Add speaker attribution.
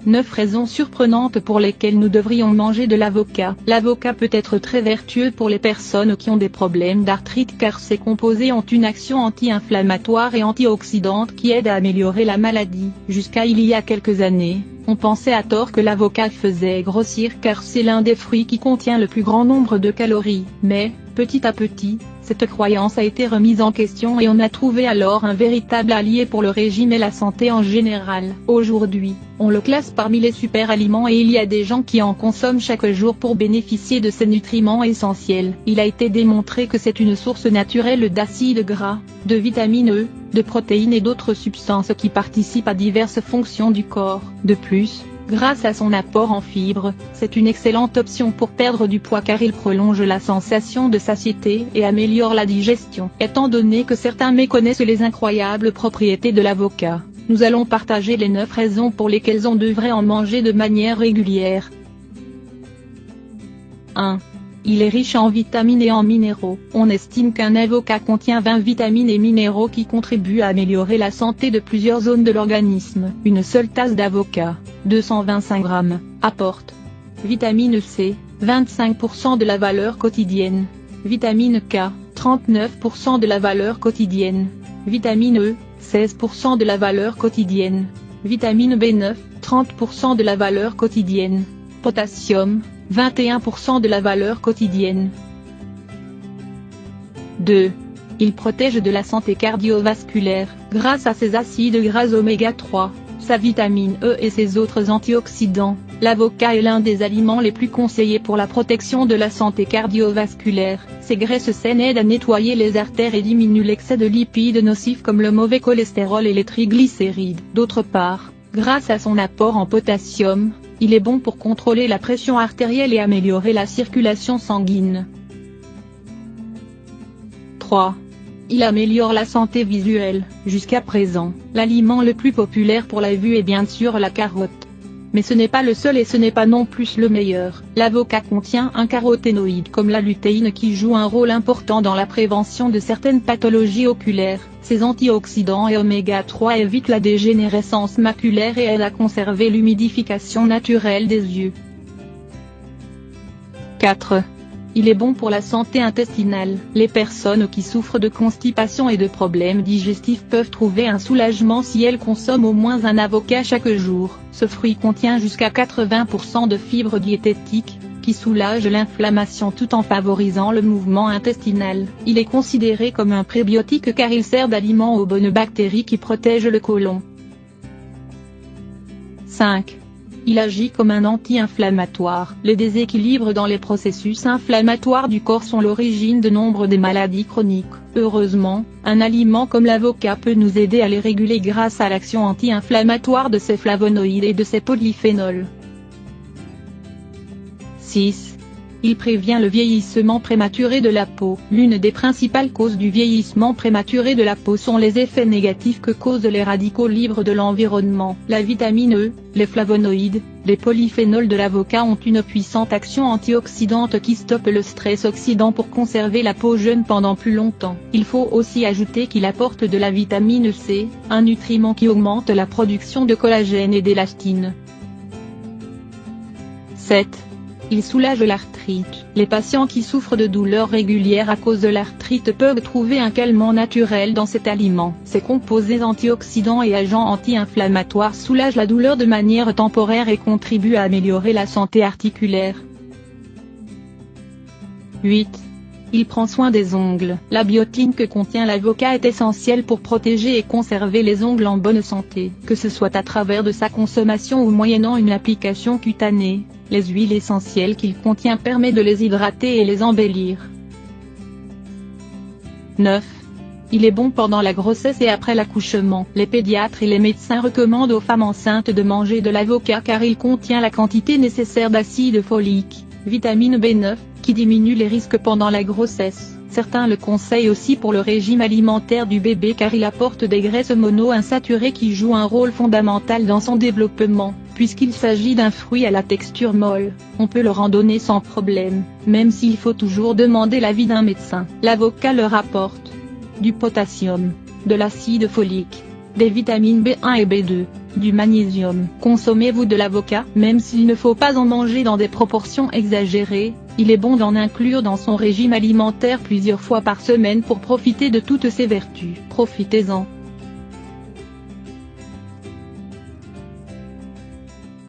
Speaker 1: 9 raisons surprenantes pour lesquelles nous devrions manger de l'avocat. L'avocat peut être très vertueux pour les personnes qui ont des problèmes d'arthrite car ses composés ont une action anti-inflammatoire et antioxydante qui aide à améliorer la maladie. Jusqu'à il y a quelques années, on pensait à tort que l'avocat faisait grossir car c'est l'un des fruits qui contient le plus grand nombre de calories. Mais, petit à petit, cette croyance a été remise en question et on a trouvé alors un véritable allié pour le régime et la santé en général. Aujourd'hui, on le classe parmi les super-aliments et il y a des gens qui en consomment chaque jour pour bénéficier de ces nutriments essentiels. Il a été démontré que c'est une source naturelle d'acides gras, de vitamine E, de protéines et d'autres substances qui participent à diverses fonctions du corps. De plus, grâce à son apport en fibres, c'est une excellente option pour perdre du poids car il prolonge la sensation de satiété et améliore la digestion. Étant donné que certains méconnaissent les incroyables propriétés de l'avocat, nous allons partager les 9 raisons pour lesquelles on devrait en manger de manière régulière. 1. Il est riche en vitamines et en minéraux. On estime qu'un avocat contient 20 vitamines et minéraux qui contribuent à améliorer la santé de plusieurs zones de l'organisme. Une seule tasse d'avocat, 225 grammes, apporte vitamine C, 25% de la valeur quotidienne, vitamine K, 39% de la valeur quotidienne, vitamine E, 16% de la valeur quotidienne, vitamine B9, 30% de la valeur quotidienne, potassium, 21% de la valeur quotidienne. 2. Il protège de la santé cardiovasculaire, grâce à ses acides gras oméga 3, sa vitamine E et ses autres antioxydants. L'avocat est l'un des aliments les plus conseillés pour la protection de la santé cardiovasculaire. Ses graisses saines aident à nettoyer les artères et diminuent l'excès de lipides nocifs comme le mauvais cholestérol et les triglycérides. D'autre part, grâce à son apport en potassium, il est bon pour contrôler la pression artérielle et améliorer la circulation sanguine. 3. Il améliore la santé visuelle. Jusqu'à présent, l'aliment le plus populaire pour la vue est bien sûr la carotte. Mais ce n'est pas le seul et ce n'est pas non plus le meilleur. L'avocat contient un caroténoïde comme la lutéine qui joue un rôle important dans la prévention de certaines pathologies oculaires. Ces antioxydants et oméga 3 évitent la dégénérescence maculaire et aident à conserver l'humidification naturelle des yeux. 4. Il est bon pour la santé intestinale. Les personnes qui souffrent de constipation et de problèmes digestifs peuvent trouver un soulagement si elles consomment au moins un avocat chaque jour. Ce fruit contient jusqu'à 80% de fibres diététiques, qui soulagent l'inflammation tout en favorisant le mouvement intestinal. Il est considéré comme un prébiotique car il sert d'aliment aux bonnes bactéries qui protègent le côlon. 5. Il agit comme un anti-inflammatoire. Les déséquilibres dans les processus inflammatoires du corps sont l'origine de nombre de maladies chroniques. Heureusement, un aliment comme l'avocat peut nous aider à les réguler grâce à l'action anti-inflammatoire de ses flavonoïdes et de ses polyphénols. 6. Il prévient le vieillissement prématuré de la peau. L'une des principales causes du vieillissement prématuré de la peau sont les effets négatifs que causent les radicaux libres de l'environnement. La vitamine E, les flavonoïdes, les polyphénols de l'avocat ont une puissante action antioxydante qui stoppe le stress oxydant pour conserver la peau jeune pendant plus longtemps. Il faut aussi ajouter qu'il apporte de la vitamine C, un nutriment qui augmente la production de collagène et d'élastine. 7. Il soulage l'arthrite. Les patients qui souffrent de douleurs régulières à cause de l'arthrite peuvent trouver un calmant naturel dans cet aliment. Ses composés antioxydants et agents anti-inflammatoires soulagent la douleur de manière temporaire et contribuent à améliorer la santé articulaire. 8. Il prend soin des ongles. La biotine que contient l'avocat est essentielle pour protéger et conserver les ongles en bonne santé, que ce soit à travers de sa consommation ou moyennant une application cutanée. Les huiles essentielles qu'il contient permettent de les hydrater et les embellir. 9. Il est bon pendant la grossesse et après l'accouchement. Les pédiatres et les médecins recommandent aux femmes enceintes de manger de l'avocat car il contient la quantité nécessaire d'acide folique, vitamine B9, qui diminue les risques pendant la grossesse. Certains le conseillent aussi pour le régime alimentaire du bébé car il apporte des graisses monoinsaturées qui jouent un rôle fondamental dans son développement. Puisqu'il s'agit d'un fruit à la texture molle, on peut le randonner sans problème, même s'il faut toujours demander l'avis d'un médecin. L'avocat leur apporte du potassium, de l'acide folique, des vitamines B1 et B2, Du magnésium. Consommez-vous de l'avocat? Même s'il ne faut pas en manger dans des proportions exagérées, il est bon d'en inclure dans son régime alimentaire plusieurs fois par semaine pour profiter de toutes ses vertus. Profitez-en.